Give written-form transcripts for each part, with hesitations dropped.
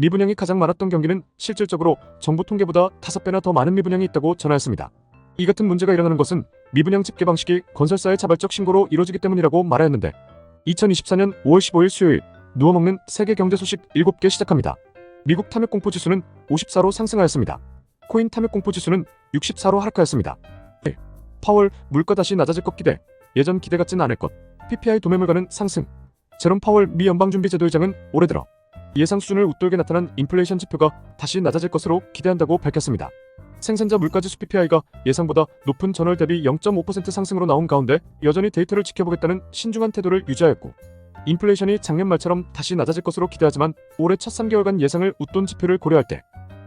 미분양이 가장 많았던 경기는 실질적으로 정부 통계보다 5배나 더 많은 미분양이 있다고 전하였습니다. 이 같은 문제가 일어나는 것은 미분양 집계 방식이 건설사의 자발적 신고로 이루어지기 때문이라고 말하였는데 2024년 5월 15일 수요일 누워먹는 세계 경제 소식 7개 시작합니다. 미국 탐욕공포지수는 54로 상승하였습니다. 코인 탐욕공포지수는 64로 하락하였습니다. 1. 파월 물가 다시 낮아질 것 기대. 예전 기대 같진 않을 것. PPI 도매물가는 상승. 제롬 파월 미 연방준비제도 의장은 올해 들어 예상 수준을 웃돌게 나타난 인플레이션 지표가 다시 낮아질 것으로 기대한다고 밝혔습니다. 생산자 물가지수 PPI가 예상보다 높은 전월 대비 0.5% 상승으로 나온 가운데 여전히 데이터를 지켜보겠다는 신중한 태도를 유지하였고 인플레이션이 작년 말처럼 다시 낮아질 것으로 기대하지만 올해 첫 3개월간 예상을 웃돈 지표를 고려할 때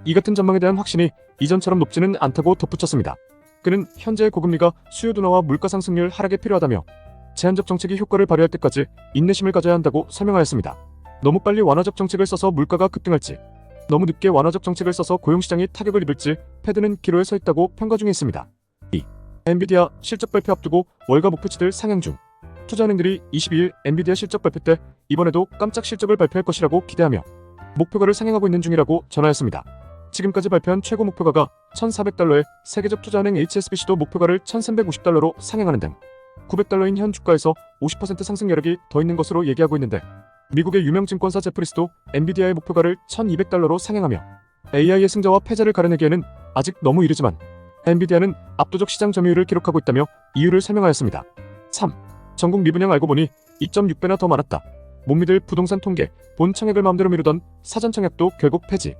이 같은 전망에 대한 확신이 이전처럼 높지는 않다고 덧붙였습니다. 그는 현재의 고금리가 수요 둔화와 물가 상승률 하락에 필요하다며 제한적 정책이 효과를 발휘할 때까지 인내심을 가져야 한다고 설명하였습니다. 너무 빨리 완화적 정책을 써서 물가가 급등할지 너무 늦게 완화적 정책을 써서 고용시장이 타격을 입을지 패드는 기로에 서 있다고 평가 중에 있습니다. 2. 엔비디아 실적 발표 앞두고 월가 목표치들 상향 중. 투자은행들이 22일 엔비디아 실적 발표 때 이번에도 깜짝 실적을 발표할 것이라고 기대하며 목표가를 상향하고 있는 중이라고 전하였습니다. 지금까지 발표한 최고 목표가가 1,400달러에 세계적 투자은행 HSBC도 목표가를 1,350달러로 상향하는 등 900달러인 현 주가에서 50% 상승 여력이 더 있는 것으로 얘기하고 있는데 미국의 유명 증권사 제프리스도 엔비디아의 목표가를 1,200달러로 상향하며 AI의 승자와 패자를 가려내기에는 아직 너무 이르지만 엔비디아는 압도적 시장 점유율을 기록하고 있다며 이유를 설명하였습니다. 3. 전국 미분양 알고 보니 2.6배나 더 많았다. 못 믿을 부동산 통계, 본 청약을 마음대로 미루던 사전 청약도 결국 폐지.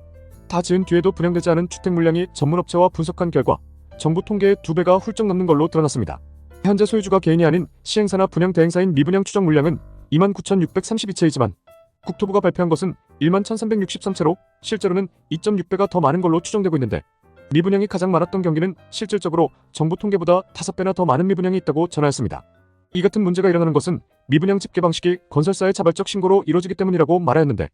다 지은 뒤에도 분양되지 않은 주택 물량이 전문업체와 분석한 결과 정부 통계의 2배가 훌쩍 넘는 걸로 드러났습니다. 현재 소유주가 개인이 아닌 시행사나 분양 대행사인 미분양 추정 물량은 29,632채이지만 국토부가 발표한 것은 11,363채로 실제로는 2.6배가 더 많은 걸로 추정되고 있는데 미분양이 가장 많았던 경기는 실질적으로 정부 통계보다 5배나 더 많은 미분양이 있다고 전하였습니다. 이 같은 문제가 일어나는 것은 미분양 집계 방식이 건설사의 자발적 신고로 이루어지기 때문이라고 말하였는데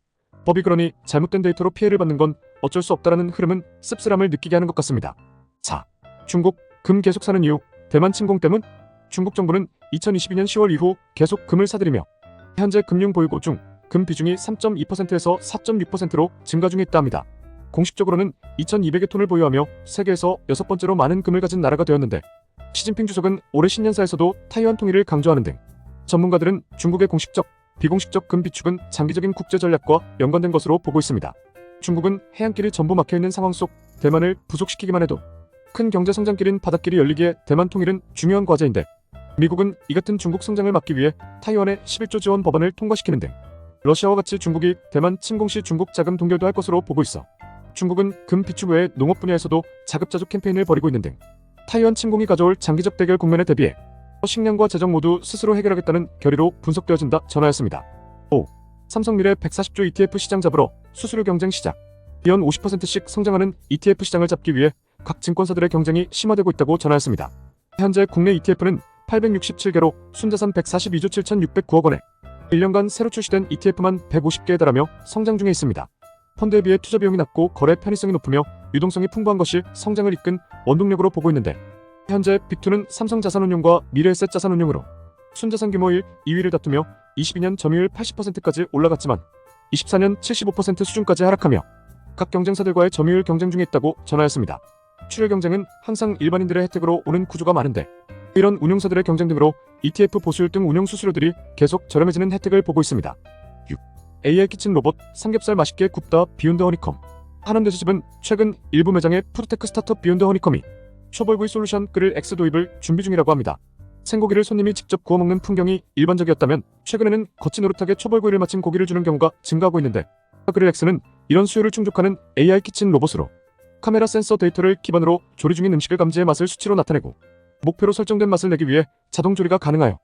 법이 그러니 잘못된 데이터로 피해를 받는 건 어쩔 수 없다라는 흐름은 씁쓸함을 느끼게 하는 것 같습니다. 4. 중국 금 계속 사는 이유 대만 침공 때문? 중국 정부는 2022년 10월 이후 계속 금을 사들이며 현재 금융 보유고 중 금 비중이 3.2%에서 4.6%로 증가 중에 있다 합니다. 공식적으로는 2,200여 톤을 보유하며 세계에서 6번째로 많은 금을 가진 나라가 되었는데 시진핑 주석은 올해 신년사에서도 타이완 통일을 강조하는 등 전문가들은 중국의 공식적, 비공식적 금 비축은 장기적인 국제 전략과 연관된 것으로 보고 있습니다. 중국은 해안길이 전부 막혀있는 상황 속 대만을 부속시키기만 해도 큰 경제 성장길인 바닷길이 열리기에 대만 통일은 중요한 과제인데 미국은 이 같은 중국 성장을 막기 위해 타이완의 11조 지원 법안을 통과시키는 등 러시아와 같이 중국이 대만 침공 시 중국 자금 동결도 할 것으로 보고 있어 중국은 금 비축 외에 농업 분야에서도 자급자족 캠페인을 벌이고 있는 등 타이완 침공이 가져올 장기적 대결 국면에 대비해 식량과 재정 모두 스스로 해결하겠다는 결의로 분석되어진다 전하였습니다. 5. 삼성미래 140조 ETF 시장 잡으러 수수료 경쟁 시작. 연 50%씩 성장하는 ETF 시장을 잡기 위해 각 증권사들의 경쟁이 심화되고 있다고 전하였습니다. 현재 국내 ETF는 867개로 순자산 142조 7,609억 원에 1년간 새로 출시된 ETF만 150개에 달하며 성장 중에 있습니다. 펀드에 비해 투자 비용이 낮고 거래 편의성이 높으며 유동성이 풍부한 것이 성장을 이끈 원동력으로 보고 있는데 현재 빅2는 삼성자산운용과 미래에셋자산운용으로 순자산 규모 1, 2위를 다투며 22년 점유율 80%까지 올라갔지만 24년 75% 수준까지 하락하며 각 경쟁사들과의 점유율 경쟁 중에 있다고 전하였습니다. 출혈 경쟁은 항상 일반인들의 혜택으로 오는 구조가 많은데 이런 운용사들의 경쟁 등으로 ETF 보수율 등 운용 수수료들이 계속 저렴해지는 혜택을 보고 있습니다. 6. AI 키친 로봇 삼겹살 맛있게 굽다 비욘드 허니컴. 하남대수집은 최근 일부 매장에 푸드테크 스타트업 비욘드 허니컴이 초벌구이 솔루션 그릴 X 도입을 준비 중이라고 합니다. 생고기를 손님이 직접 구워 먹는 풍경이 일반적이었다면 최근에는 거친 노릇하게 초벌구이를 마친 고기를 주는 경우가 증가하고 있는데 그릴 X는 이런 수요를 충족하는 AI 키친 로봇으로 카메라 센서 데이터를 기반으로 조리 중인 음식을 감지해 맛을 수치로 나타내고 목표로 설정된 맛을 내기 위해 자동 조리가 가능하여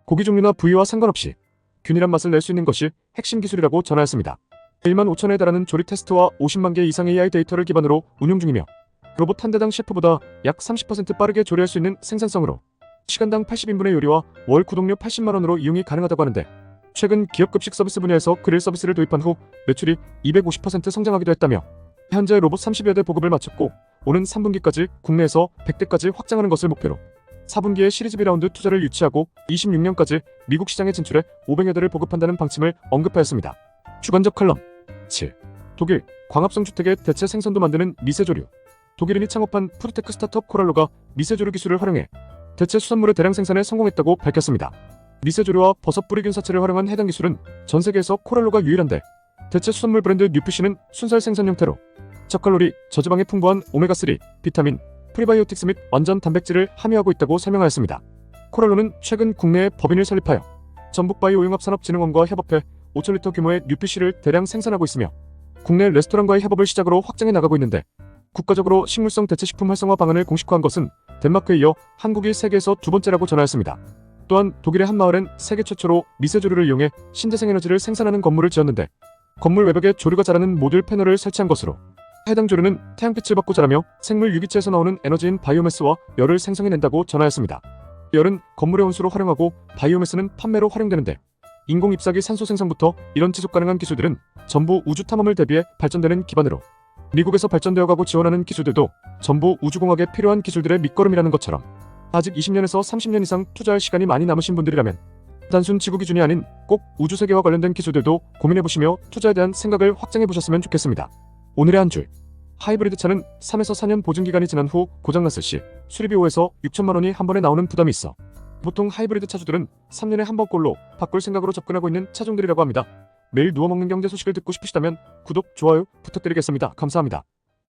고기 종류나 부위와 상관없이 균일한 맛을 낼 수 있는 것이 핵심 기술이라고 전하였습니다. 1만 5천에 달하는 조리 테스트와 50만 개 이상의 AI 데이터를 기반으로 운용 중이며 로봇 한 대당 셰프보다 약 30% 빠르게 조리할 수 있는 생산성으로 시간당 80인분의 요리와 월 구독료 80만 원으로 이용이 가능하다고 하는데 최근 기업급식 서비스 분야에서 그릴 서비스를 도입한 후 매출이 250% 성장하기도 했다며 현재 로봇 30여 대 보급을 마쳤고 오는 3분기까지 국내에서 100대까지 확장하는 것을 목표로 4분기에 시리즈 B 라운드 투자를 유치하고 26년까지 미국 시장에 진출해 500여 대를 보급한다는 방침을 언급하였습니다. 주관적 칼럼 7. 독일 광합성 주택의 대체 생선도 만드는 미세조류. 독일인이 창업한 푸르테크 스타트업 코랄로가 미세조류 기술을 활용해 대체 수산물의 대량 생산에 성공했다고 밝혔습니다. 미세조류와 버섯 뿌리균 사체를 활용한 해당 기술은 전 세계에서 코랄로가 유일한데, 대체 수산물 브랜드 뉴피쉬는 순살 생선 형태로 저칼로리, 저지방에 풍부한 오메가3, 비타민, 프리바이오틱스 및 완전 단백질을 함유하고 있다고 설명하였습니다. 코랄로는 최근 국내에 법인을 설립하여 전북바이오융합산업진흥원과 협업해 5,000리터 규모의 뉴피쉬를 대량 생산하고 있으며, 국내 레스토랑과의 협업을 시작으로 확장해 나가고 있는데, 국가적으로 식물성 대체식품 활성화 방안을 공식화한 것은 덴마크에 이어 한국이 세계에서 두 번째라고 전하였습니다. 또한 독일의 한 마을엔 세계 최초로 미세조류를 이용해 신재생에너지를 생산하는 건물을 지었는데, 건물 외벽에 조류가 자라는 모듈 패널을 설치한 것으로 해당 조류는 태양빛을 받고 자라며 생물 유기체에서 나오는 에너지인 바이오매스와 열을 생성해낸다고 전하였습니다. 열은 건물의 온수로 활용하고 바이오매스는 판매로 활용되는데, 인공 잎사귀 산소 생성부터 이런 지속 가능한 기술들은 전부 우주 탐험을 대비해 발전되는 기반으로 미국에서 발전되어가고 지원하는 기술들도 전부 우주공학에 필요한 기술들의 밑거름이라는 것처럼, 아직 20년에서 30년 이상 투자할 시간이 많이 남으신 분들이라면 단순 지구 기준이 아닌 꼭 우주 세계와 관련된 기술들도 고민해보시며 투자에 대한 생각을 확장해보셨으면 좋겠습니다. 오늘의 한 줄. 하이브리드 차는 3에서 4년 보증기간이 지난 후 고장났을 시 수리비 5에서 6천만 원이 한 번에 나오는 부담이 있어 보통 하이브리드 차주들은 3년에 한 번꼴로 바꿀 생각으로 접근하고 있는 차종들이라고 합니다. 매일 누워먹는 경제 소식을 듣고 싶으시다면 구독, 좋아요 부탁드리겠습니다. 감사합니다.